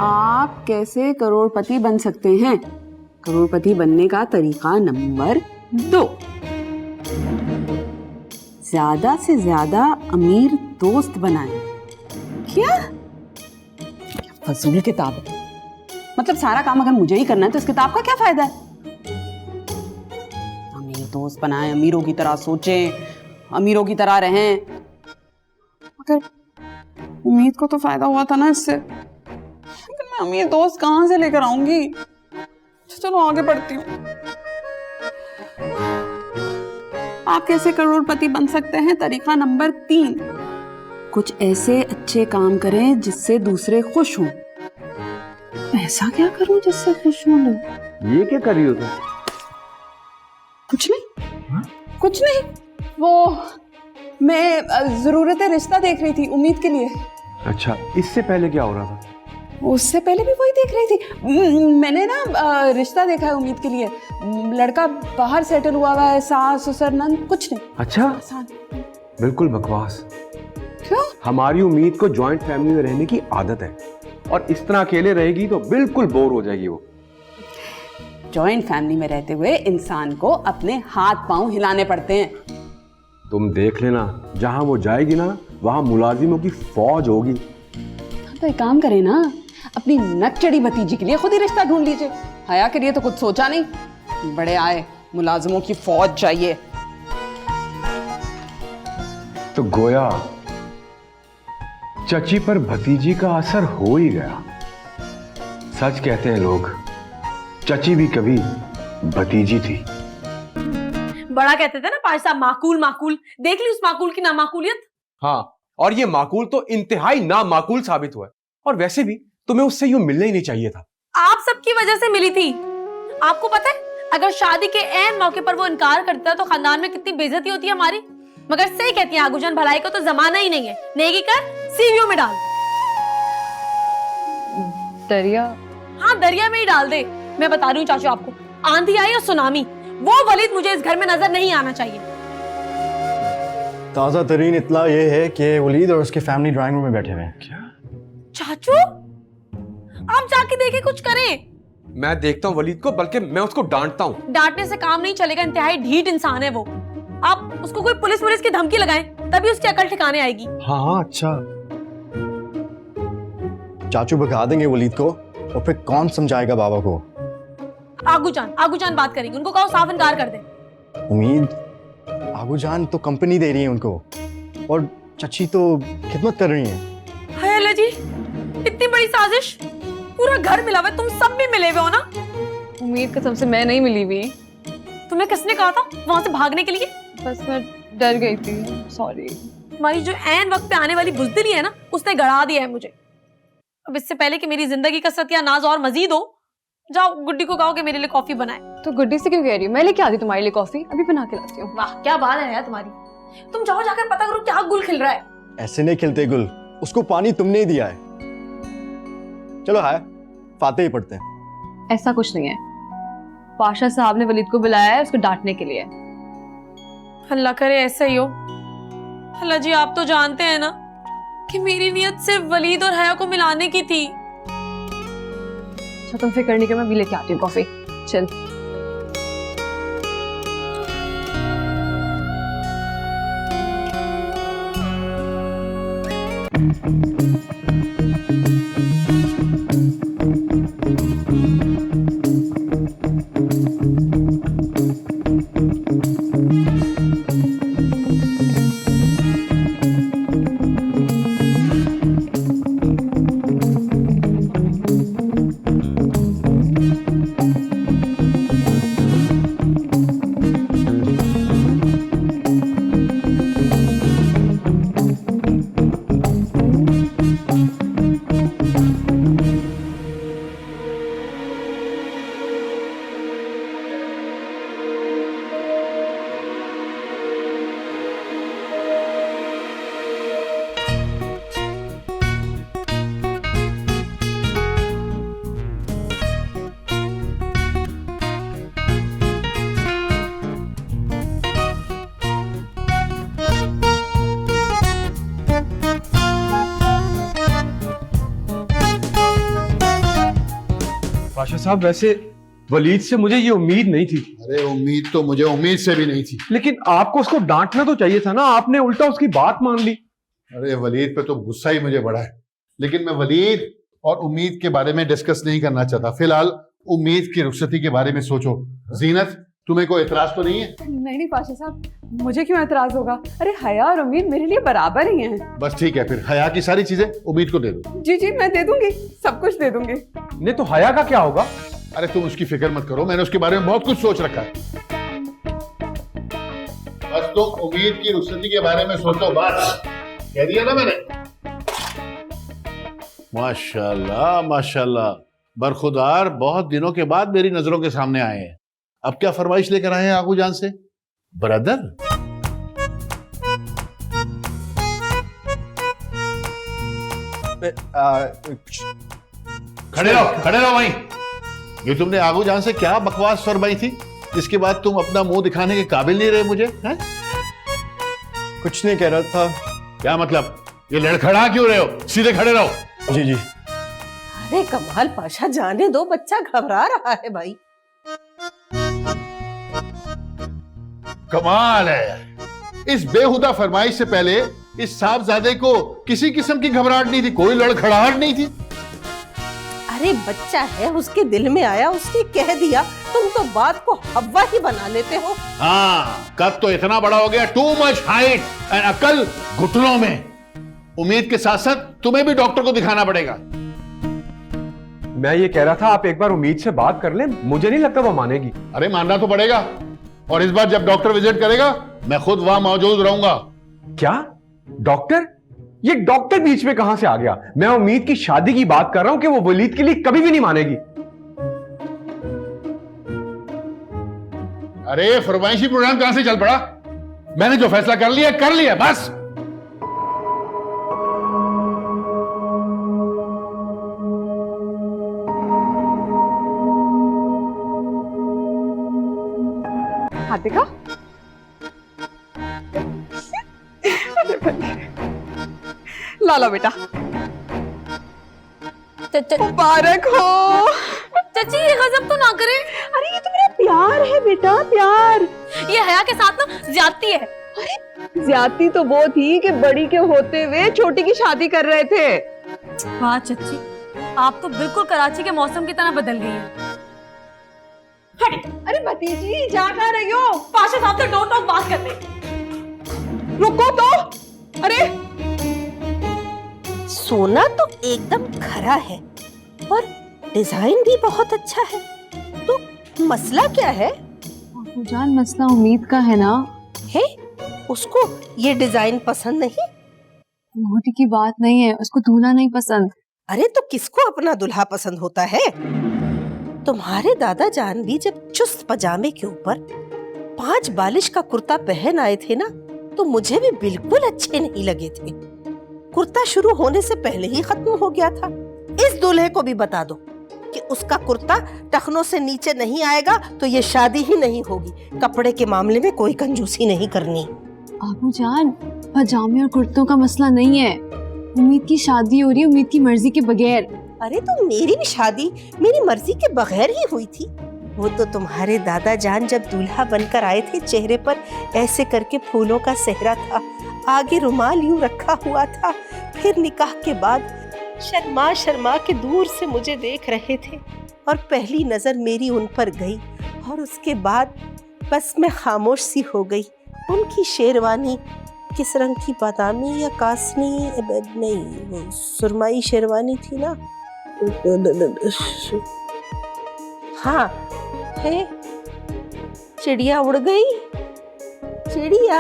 आप कैसे करोड़पति बन सकते हैं? करोड़पति बनने का तरीका नंबर 2, ज्यादा से ज्यादा अमीर दोस्त बनाएं। क्या फजूल किताब है। मतलब सारा काम अगर मुझे ही करना है तो इस किताब का क्या फायदा है? अमीर दोस्त बनाएं, अमीरों की तरह सोचें, अमीरों की तरह रहें। मगर उम्मीद को तो फायदा हुआ था ना इससे, लेकिन मैं अमीर दोस्त कहां से लेकर आऊंगी? चलो आगे बढ़ती हूँ। आप कैसे करोड़पति बन सकते हैं? तरीका नंबर 3, कुछ ऐसे अच्छे काम करें जिससे दूसरे खुश हों। ऐसा क्या करूं जिससे खुश हों लोग? ये क्या कर रही हो तुम? कुछ नहीं, कुछ नहीं। वो मैं जरूरत रिश्ता देख रही थी उम्मीद के लिए। अच्छा, इससे पहले क्या हो रहा था? उससे पहले भी वही देख रही थी। मैंने ना रिश्ता देखा है उम्मीद के लिए। लड़का बाहर सेटल हुआ हुआ है, सास ससुर नंद, कुछ नहीं। अच्छा, आसान। बिल्कुल बकवास। क्यों? हमारी उम्मीद को जॉइंट फैमिली में रहने की आदत है और इस तरह अकेले रहेगी तो बिल्कुल बोर हो जाएगी वो। जॉइंट फैमिली में रहते हुए इंसान को अपने हाथ पांव हिलाने पड़ते हैं। तुम देख लेना, जहां वो जाएगी ना वहां मुलाजिमों की फौज होगी। तो एक काम करें ना, अपनी नकचड़ी भतीजी के लिए खुद ही रिश्ता ढूंढ लीजिए। हया के लिए तो कुछ सोचा नहीं, बड़े आए मुलाजिमों की फौज चाहिए। तो गोया चची पर भतीजी का असर हो ही गया। सच कहते हैं लोग, चची भी कभी भतीजी थी। बड़ा कहते थे ना पाश साहब, माकूल माकूल। देख ली उस माकूल की नामाकूलियत। हाँ, और ये माकूल तो इंतहाई ना माकूल साबित हुआ है। और वैसे भी तुम्हें उससे यूं मिलना ही नहीं चाहिए था। आप सबकी वजह से मिली थी। आपको पता है, अगर शादी के ऐन मौके पर वो इनकार करता तो खानदान में कितनी बेइज्जती होती है हमारी। मगर सही कहती है आगूजान, भलाई का तो जमाना ही नहीं है। नेकी कर, सीवीओ में डाल। दरिया? हाँ, दरिया में ही डाल दे। मैं बता रही हूँ चाचू आपको, आंधी आई और सुनामी, वो वलीद मुझे इस घर में नजर नहीं आना चाहिए। ताज़ा तरीन इत्तला ये है कि वलीद और उसके फैमिली ड्राइंग रूम में बैठे हुए हैं। क्या? चाचू, आप जाके देखे, कुछ करें। मैं देखता हूँ वलीद को, बल्कि मैं उसको डांटता हूँ। डांटने से काम नहीं चलेगा, इंतहाई ढीठ इंसान है वो। आप उसको कोई पुलिस की धमकी लगाएं, तभी उसकी अकल ठिकाने आएगी। हाँ, अच्छा। चाचू भगा देंगे वलीद को और फिर कौन समझाएगा बाबा को? आगूजान बात करेंगे, उनको कहो साफ इनकार कर दे। उम्मीद, आगूजान तो कंपनी दे रही है उनको और चची तो खिदमत कर रही है। हाय अल्लाह जी, इतनी बड़ी साजिश, पूरा घर मिला हुआ है, तुम सब भी मिले हुए हो ना? उम्मीद कसम से मैं नहीं मिली हुई। तुम्हें किसने कहा था वहां से भागने के लिए? बस मैं डर गई थी, सॉरी। तुम्हारी जो ऐन वक्त पे आने वाली बुज़दिली है ना, उसने गड़ा दिया है मुझे। अब इससे पहले कि मेरी जिंदगी का सत्या नाज और मजीद हो, जाओ गुड्डी को कहो कि मेरे लिए कॉफी बनाए। तो गुड्डी से क्यों कह रही हो? मैं लेके आती तुम्हारे लिए कॉफी, अभी बना के लाती हूँ। वाह, क्या बात है यार तुम्हारी। तुम जाओ, जाकर पता करो क्या गुल खिल रहा है। ऐसे नहीं खिलते गुल, उसको पानी तुमने ही दिया है। चलो हाय, फाते ही पढ़ते हैं। ऐसा कुछ नहीं है, पाशा साहब ने वलीद को बुलाया है उसको डांटने के लिए। अल्लाह करे ऐसा ही हो। अल्लाह जी, आप तो जानते हैं ना कि मेरी नियत सिर्फ वलीद और हया को मिलाने की थी। अच्छा, तुम फिक्र नहीं कर, मैं भी लेके आती हूँ कॉफी। चल। पाशा साहब, वैसे वलीद से मुझे ये उम्मीद नहीं थी। अरे उम्मीद तो मुझे उम्मीद से भी नहीं थी। लेकिन आपको उसको डांटना तो चाहिए था ना, आपने उल्टा उसकी बात मान ली। अरे वलीद पे तो गुस्सा ही मुझे बड़ा है, लेकिन मैं वलीद और उम्मीद के बारे में डिस्कस नहीं करना चाहता। फिलहाल उम्मीद की रुखसती के बारे में सोचो। जीनत, तुम्हें कोई एतराज तो नहीं है? नहीं पाशा साहब, मुझे क्यों एतराज होगा? अरे हया और उम्मीद मेरे लिए बराबर ही हैं। बस ठीक है, फिर हया की सारी चीजें उम्मीद को दे दो। जी जी, मैं दे दूंगी, सब कुछ दे दूंगी। नहीं तो हया का क्या होगा? अरे तुम उसकी फिक्र मत करो, मैंने उसके बारे में बहुत कुछ सोच रखा है। बस तुम उम्मीद की रुखसती के बारे में सोचो, बस। कह दिया ना मैंने। माशाल्लाह माशाल्लाह, बरखुदार बहुत दिनों के बाद मेरी नजरों के सामने आए हैं। अब क्या फरमाइश लेकर आए हैं आगू जान से? ब्रदर, खड़े रहो वहीं। ये तुमने आगू जान से क्या बकवास फरमाई थी, जिसके बाद तुम अपना मुंह दिखाने के काबिल नहीं रहे मुझे? हैं? कुछ नहीं कह रहा था। क्या मतलब? ये लड़खड़ा क्यों रहे हो? सीधे खड़े रहो। जी जी। अरे कमाल पाशा, जाने दो, बच्चा घबरा रहा है भाई। कमाल है, इस बेहुदा फरमाइश से पहले इस साहबजादे को किसी किस्म की घबराहट नहीं थी, कोई लड़खड़ाहट नहीं थी। अरे बच्चा है, उसके दिल में आया, उसने कह दिया, तुम तो बात को हवा ही बना लेते हो। हाँ, कद तो इतना बड़ा हो गया, टू मच हाइट एंड अकल घुटनों में। उम्मीद के साथ साथ तुम्हें भी डॉक्टर को दिखाना पड़ेगा। मैं ये कह रहा था आप एक बार उम्मीद से बात कर लें, मुझे नहीं लगता वो मानेगी। अरे मानना तो पड़ेगा, और इस बार जब डॉक्टर विजिट करेगा मैं खुद वहां मौजूद रहूंगा। क्या डॉक्टर? ये डॉक्टर बीच में कहां से आ गया? मैं उम्मीद की शादी की बात कर रहा हूं कि वो वलीद के लिए कभी भी नहीं मानेगी। अरे फरमाइशी प्रोग्राम कहां से चल पड़ा? मैंने जो फैसला कर लिया बस। हाथ दिखा। लाला बेटा, मुबारक हो। चाची ये गजब तो ना करे। अरे ये तो मेरा प्यार है बेटा, प्यार। ये हया के साथ ना ज्यादती है। अरे ज्यादती तो वो थी कि बड़ी के होते हुए छोटी की शादी कर रहे थे। वाह चाची, आप तो बिल्कुल कराची के मौसम की तरह बदल गई हैं। अरे भतीजी, जा कहाँ रही हो? पाशा साहब से डोंट टॉक बात करने। रुको तो। अरे सोना तो एकदम खरा है और डिजाइन भी बहुत अच्छा है, तो मसला क्या है? जान, मसला उम्मीद का है ना। है, उसको ये डिजाइन पसंद नहीं? मोटी की बात नहीं है, उसको दूल्हा नहीं पसंद। अरे तो किसको अपना दुल्हा पसंद होता है? तुम्हारे दादा जान भी जब चुस्त पजामे के ऊपर 5 बालिश का कुर्ता पहन आए थे ना, तो मुझे भी बिल्कुल अच्छे नहीं लगे थे। कुर्ता शुरू होने से पहले ही खत्म हो गया था। इस दूल्हे को भी बता दो कि उसका कुर्ता टखनों से नीचे नहीं आएगा तो ये शादी ही नहीं होगी। कपड़े के मामले में कोई कंजूसी नहीं करनी। आबू जान, पजामे और कुर्तों का मसला नहीं है, उम्मीद की शादी हो रही है, उम्मीद की मर्जी के बगैर। अरे तो मेरी भी शादी मेरी मर्जी के बगैर ही हुई थी। वो तो तुम्हारे दादा जान जब दूल्हा बनकर आए थे, चेहरे पर ऐसे करके फूलों का सेहरा था, आगे रुमाल यूं रखा हुआ था। फिर निकाह के बाद शर्मा शर्मा के दूर से मुझे देख रहे थे और पहली नजर मेरी उन पर गई और उसके बाद बस मैं खामोश सी हो गई। उनकी शेरवानी किस रंग की, बादामी या कासनी? नहीं, वो सुरमाई शेरवानी थी ना। हाँ है, चिड़िया उड़ गई, चिड़िया।